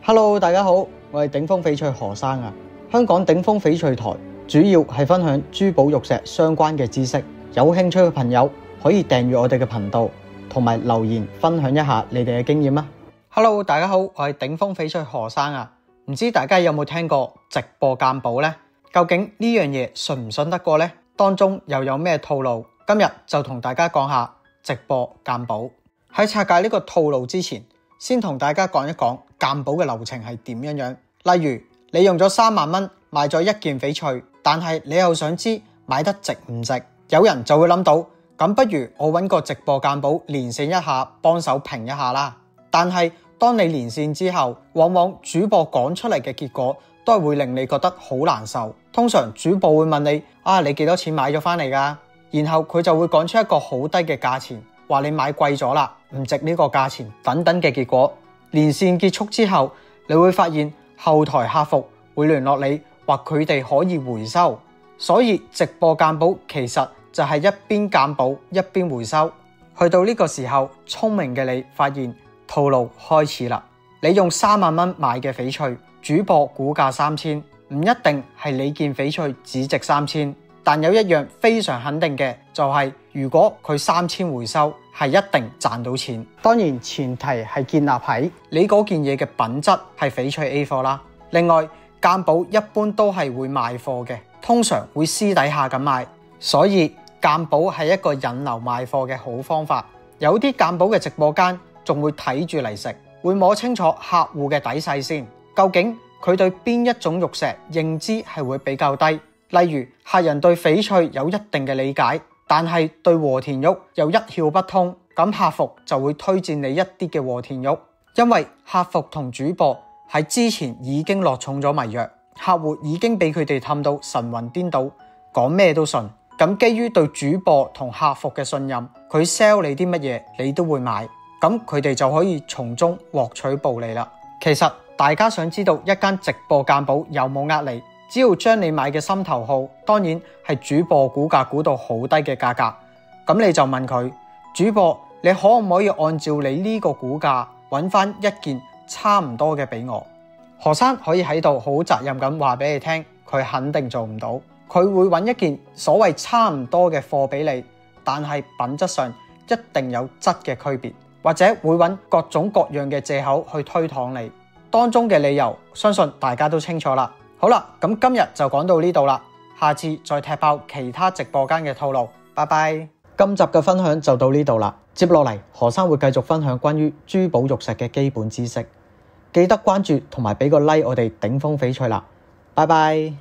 Hello， 大家好，我係頂峰翡翠何生啊。香港頂峰翡翠台主要係分享珠寶玉石相關嘅知識，有興趣嘅朋友可以訂閱我哋嘅頻道，同埋留言分享一下你哋嘅經驗啊。Hello， 大家好，我係頂峰翡翠何生啊。唔知大家有冇聽過直播鑑寶呢？究竟呢樣嘢信唔信得過呢？當中又有咩套路？今日就同大家講下直播鑑寶。喺拆解呢個套路之前，先同大家講一講鑑寶嘅流程係點樣。例如你用咗3萬蚊買咗一件翡翠，但係你又想知買得值唔值，有人就會諗到，咁不如我揾個直播鑑寶連線一下，幫手評一下啦。但係當你連線之後，往往主播講出嚟嘅結果都係會令你覺得好難受。通常主播會問你你幾多錢買咗翻嚟㗎？然後佢就會講出一個好低嘅價錢，話你買貴咗啦，唔值呢個價錢等等嘅結果。連線結束之後，你會發現後台客服會聯絡你，話佢哋可以回收。所以直播鑑寶其實就係一邊鑑寶一邊回收。去到呢個時候，聰明嘅你發現套路開始啦。你用3萬蚊買嘅翡翠，主播估價3000，唔一定係你件翡翠只值3000。但有一樣非常肯定嘅，就係如果佢3000回收，係一定賺到錢。當然前提係建立喺你嗰件嘢嘅品質係翡翠 A 貨啦。另外鑑寶一般都係會賣貨嘅，通常會私底下咁賣，所以鑑寶係一個引流賣貨嘅好方法。有啲鑑寶嘅直播間仲會睇住嚟食，會摸清楚客戶嘅底細先，究竟佢對邊一種玉石認知係會比較低。例如客人對翡翠有一定嘅理解，但係對和田玉又一竅不通，咁客服就會推薦你一啲嘅和田玉，因為客服同主播喺之前已經落重咗迷藥，客戶已經俾佢哋氹到神魂顛倒，講咩都信。咁基於對主播同客服嘅信任，佢 sell 你啲乜嘢你都會買，咁佢哋就可以從中獲取暴利啦。其實大家想知道一間直播鑑寶有冇呃你，只要將你買嘅心頭好，當然係主播估價估到好低嘅價格，咁你就問佢，主播，你可唔可以按照你呢個估價揾翻一件差唔多嘅俾我？何生可以喺度好責任咁話俾你聽，佢肯定做唔到，佢會揾一件所謂差唔多嘅貨俾你，但係品質上一定有質嘅區別，或者會揾各種各樣嘅藉口去推搪你，當中嘅理由相信大家都清楚啦。好啦，咁今日就講到呢度啦，下次再踢爆其他直播間嘅套路。拜拜。今集嘅分享就到呢度啦，接落嚟何生會繼續分享關於珠寶玉石嘅基本知識，記得關注同埋俾個 like 我哋頂峰翡翠啦。拜拜。